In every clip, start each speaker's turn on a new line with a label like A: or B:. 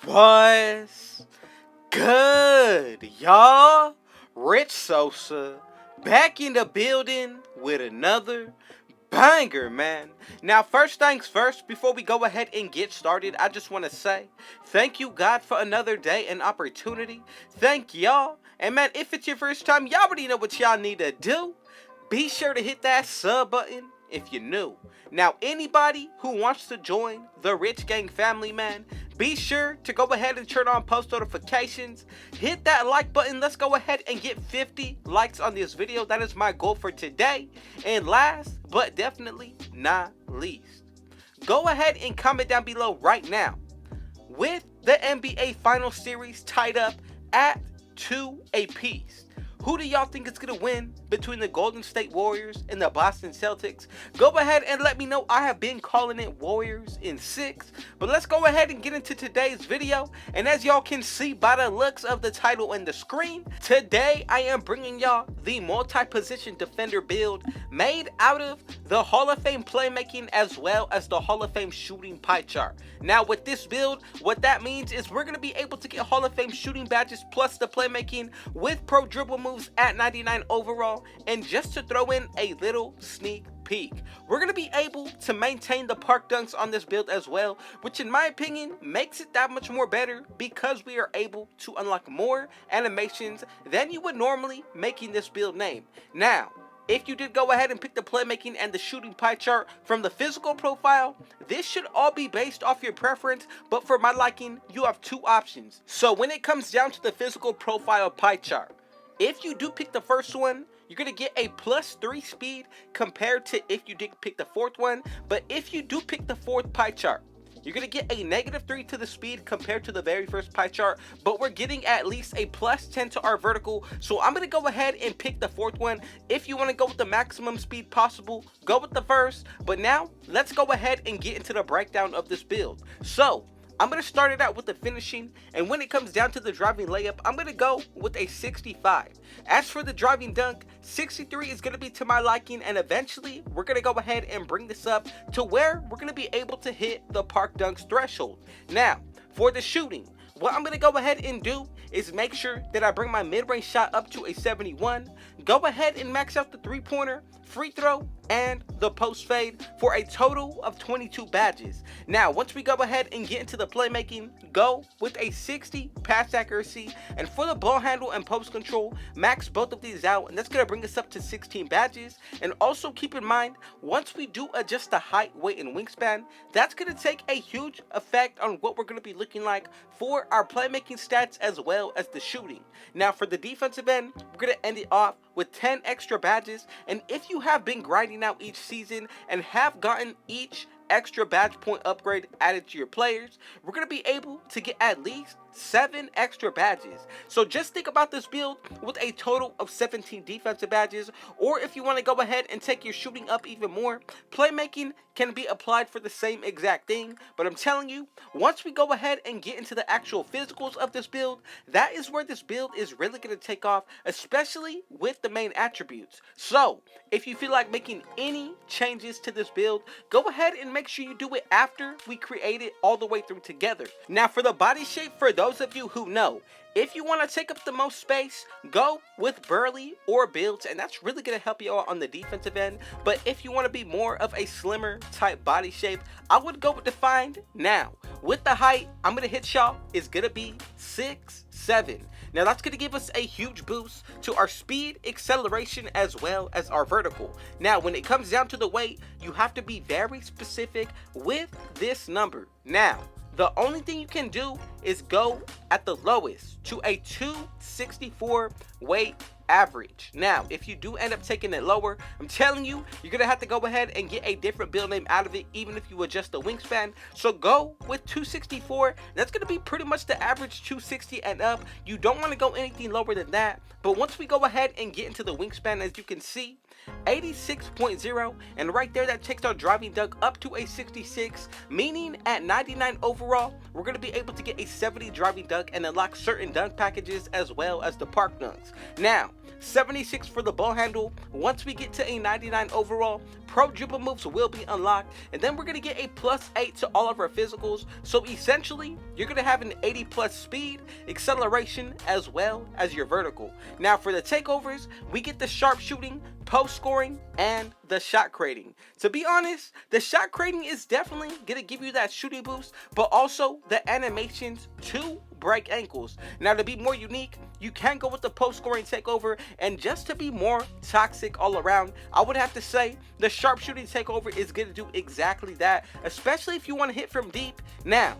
A: What's good, y'all? Rich Sosa back in the building with another banger, man. Now, first things first, before we go ahead and get started, I just want to say thank you, God, for another day and opportunity. Thank y'all. And man, if it's your first time, y'all already know what y'all need to do. Be sure to hit that sub button if you're new. Now, anybody who wants to join the Rich Gang family, man, be sure to go ahead and turn on post notifications. Hit that like button. Let's go ahead and get 50 likes on this video. That is my goal for today. And last, but definitely not least, go ahead and comment down below right now. With the NBA Finals Series tied up at 2 apiece, who do y'all think is going to win between the Golden State Warriors and the Boston Celtics? Go ahead and let me know. I have been calling it Warriors in 6. But let's go ahead and get into today's video. And as y'all can see by the looks of the title and the screen, today I am bringing y'all the multi-position defender build made out of the Hall of Fame playmaking as well as the Hall of Fame shooting pie chart. Now with this build, what that means is we're going to be able to get Hall of Fame shooting badges plus the playmaking with pro dribble moves at 99 overall. And just to throw in a little sneak peek, we're going to be able to maintain the park dunks on this build as well, which in my opinion makes it that much more better because we are able to unlock more animations than you would normally making this build name. Now, if you did go ahead and pick the playmaking and the shooting pie chart from the physical profile, this should all be based off your preference, but for my liking, you have two options. So when it comes down to the physical profile pie chart, if you do pick the first one, you're going to get a +3 speed compared to if you did pick the fourth one. But if you do pick the fourth pie chart, you're going to get a -3 to the speed compared to the very first pie chart. But we're getting at least a +10 to our vertical. So I'm going to go ahead and pick the fourth one. If you want to go with the maximum speed possible, go with the first. But now, let's go ahead and get into the breakdown of this build. So I'm going to start it out with the finishing, and when it comes down to the driving layup, I'm going to go with a 65. As for the driving dunk, 63 is going to be to my liking, and eventually we're going to go ahead and bring this up to where we're going to be able to hit the park dunks threshold. Now, for the shooting, what I'm going to go ahead and do is make sure that I bring my mid-range shot up to a 71. Go ahead and max out the three-pointer, free throw, and the post fade for a total of 22 badges. Now, once we go ahead and get into the playmaking, go with a 60 pass accuracy, and for the ball handle and post control, max both of these out, and that's going to bring us up to 16 badges. And also keep in mind, once we do adjust the height, weight, and wingspan, that's going to take a huge effect on what we're going to be looking like for our playmaking stats as well as the shooting. Now, for the defensive end, we're going to end it off with 10 extra badges, and if you have been grinding out each season and have gotten each extra badge point upgrade added to your players, we're going to be able to get at least 7 extra badges. So just think about this build with a total of 17 defensive badges, or if you want to go ahead and take your shooting up even more, playmaking can be applied for the same exact thing. But I'm telling you, once we go ahead and get into the actual physicals of this build, that is where this build is really going to take off, especially with the main attributes. So if you feel like making any changes to this build, go ahead and make sure you do it after we create it all the way through together. Now for the body shape, for those of you who know, if you want to take up the most space, go with burly or builds, and that's really going to help you out on the defensive end. But if you want to be more of a slimmer type body shape, I would go with defined. Now, with the height, I'm going to hit y'all is going to be 6'7". Now that's going to give us a huge boost to our speed, acceleration, as well as our vertical. Now, when it comes down to the weight, you have to be very specific with this number. Now, the only thing you can do is go at the lowest to a 264 weight average. Now, if you do end up taking it lower, I'm telling you, you're going to have to go ahead and get a different build name out of it, even if you adjust the wingspan. So go with 264. That's going to be pretty much the average 260 and up. You don't want to go anything lower than that. But once we go ahead and get into the wingspan, as you can see, 86.0, and right there that takes our driving dunk up to a 66, meaning at 99 overall, we're going to be able to get a 70 driving dunk and unlock certain dunk packages as well as the park dunks. Now, 76 for the ball handle. Once we get to a 99 overall, pro dribble moves will be unlocked, and then we're going to get a +8 to all of our physicals. So essentially, you're going to have an 80 plus speed, acceleration, as well as your vertical. Now for the takeovers, we get the sharpshooting, post scoring, and the shot creating. To be honest, the shot creating is definitely going to give you that shooting boost, but also the animations to break ankles. Now to be more unique, you can go with the post scoring takeover, and just to be more toxic all around, I would have to say the sharpshooting takeover is going to do exactly that, especially if you want to hit from deep. Now,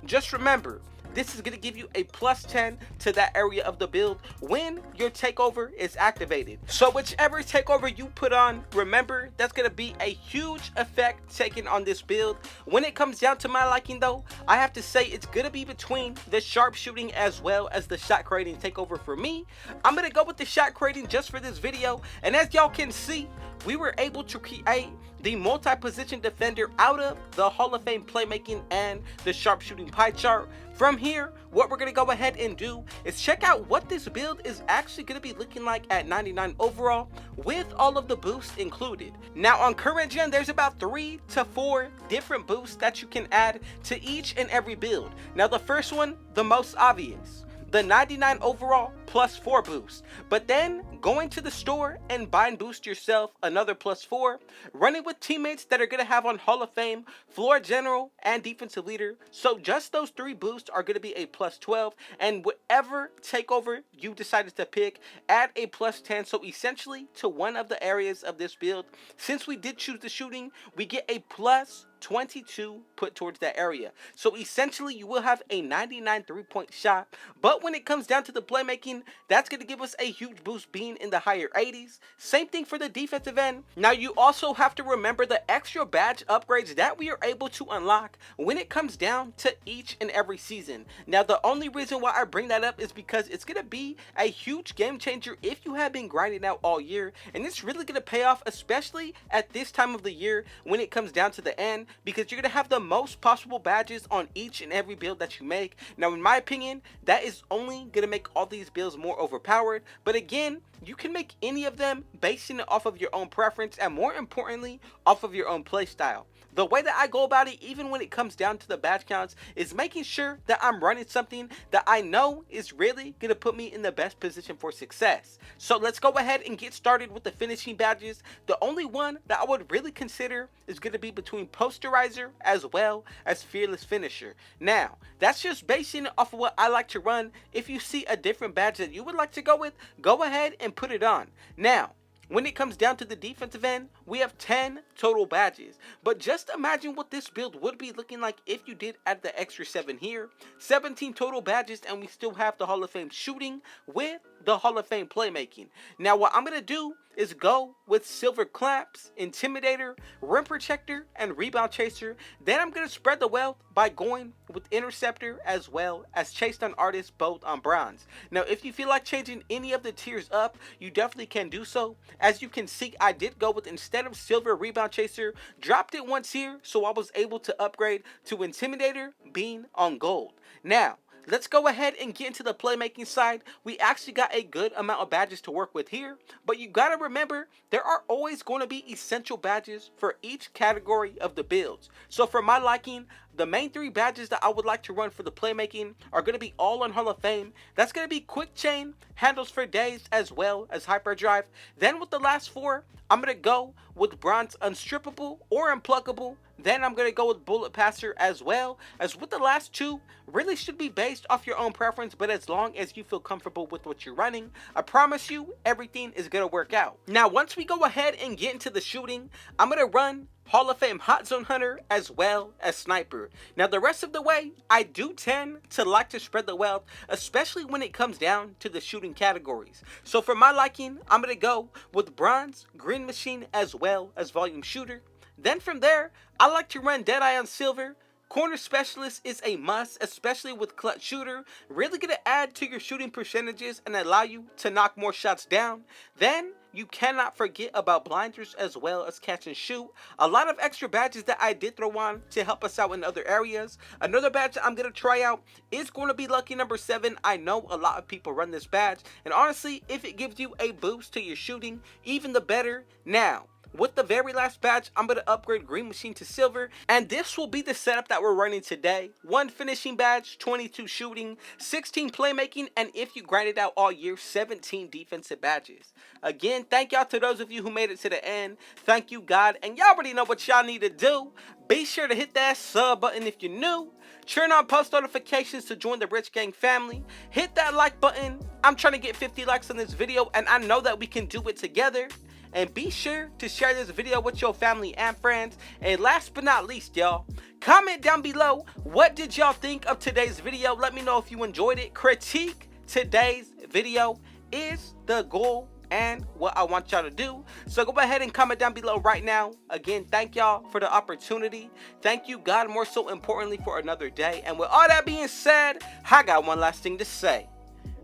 A: just remember, this is going to give you a +10 to that area of the build when your takeover is activated. So whichever takeover you put on, remember, that's going to be a huge effect taken on this build. When it comes down to my liking though, I have to say it's going to be between the sharpshooting as well as the shot creating takeover for me. I'm going to go with the shot creating just for this video, and as y'all can see, we were able to create the multi-position defender out of the Hall of Fame playmaking and the sharpshooting pie chart. From here, what we're going to go ahead and do is check out what this build is actually going to be looking like at 99 overall with all of the boosts included. Now on current gen, there's about 3 to 4 different boosts that you can add to each and every build. Now the first one, the most obvious, the 99 overall +4 boost, but then going to the store and buying boost yourself another +4, running with teammates that are going to have on Hall of Fame, floor general, and defensive leader. So just those 3 boosts are going to be a +12, and whatever takeover you decided to pick, add a +10. So essentially to one of the areas of this build, since we did choose the shooting, we get a +22 put towards that area. So essentially you will have a 99 3-point shot, but when it comes down to the playmaking, that's going to give us a huge boost being in the higher 80s. Same thing for the defensive end. Now you also have to remember the extra badge upgrades that we are able to unlock when it comes down to each and every season. Now the only reason why I bring that up is because it's going to be a huge game changer if you have been grinding out all year, and it's really going to pay off, especially at this time of the year when it comes down to the end, because you're going to have the most possible badges on each and every build that you make. Now in my opinion, that is only going to make all these builds more overpowered, but again, you can make any of them basing it off of your own preference, and more importantly, off of your own playstyle. The way that I go about it, even when it comes down to the badge counts, is making sure that I'm running something that I know is really going to put me in the best position for success. So let's go ahead and get started with the finishing badges. The only one that I would really consider is going to be between Posterizer as well as Fearless Finisher. Now, that's just basing it off of what I like to run. If you see a different badge that you would like to go with, go ahead and put it on. Now, when it comes down to the defensive end, we have 10 total badges, but just imagine what this build would be looking like if you did add the extra 7 here. 17 total badges, and we still have the Hall of Fame shooting with the Hall of Fame playmaking. Now what I'm going to do is go with Silver Clamps, Intimidator, Rim Protector, and Rebound Chaser. Then I'm going to spread the wealth by going with Interceptor as well as Chase Down Artist, both on bronze. Now if you feel like changing any of the tiers up, you definitely can do so. As you can see, I did go with, instead of Silver Rebound Chaser, dropped it 1 tier, so I was able to upgrade to Intimidator being on gold. Now, let's go ahead and get into the playmaking side. We actually got a good amount of badges to work with here, but you gotta remember, there are always going to be essential badges for each category of the builds. So for my liking, the main 3 badges that I would like to run for the playmaking are going to be all on Hall of Fame. That's going to be Quick Chain, Handles for Days, as well as Hyperdrive. Then with the last 4, I'm going to go with Bronze Unstrippable or Unpluckable. Then I'm going to go with Bullet Passer, as well as with the last 2, really should be based off your own preference, but as long as you feel comfortable with what you're running, I promise you everything is going to work out. Now once we go ahead and get into the shooting, I'm going to run Hall of Fame Hot Zone Hunter as well as Sniper. Now the rest of the way, I do tend to like to spread the wealth, especially when it comes down to the shooting categories. So for my liking, I'm going to go with Bronze, Green Machine, as well as Volume Shooter. Then from there, I like to run Deadeye on Silver. Corner Specialist is a must, especially with Clutch Shooter. Really going to add to your shooting percentages and allow you to knock more shots down. Then you cannot forget about blinders as well as catch and shoot. A lot of extra badges that I did throw on to help us out in other areas. Another badge that I'm going to try out is going to be lucky number 7. I know a lot of people run this badge, and honestly, if it gives you a boost to your shooting, even the better. Now, with the very last badge, I'm going to upgrade Green Machine to Silver, and this will be the setup that we're running today. 1 finishing badge, 22 shooting, 16 playmaking, and if you grind it out all year, 17 defensive badges. Again, thank y'all to those of you who made it to the end. Thank you, God, and y'all already know what y'all need to do. Be sure to hit that sub button if you're new. Turn on post notifications to join the Rich Gang family. Hit that like button. I'm trying to get 50 likes on this video, and I know that we can do it together. And be sure to share this video with your family and friends. And last but not least, y'all, comment down below, what did y'all think of today's video? Let me know if you enjoyed it. Critique today's video is the goal and what I want y'all to do. So go ahead and comment down below right now. Again, thank y'all for the opportunity. Thank you, God, more so importantly, for another day. And with all that being said, I got one last thing to say.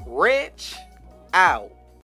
A: Rich out.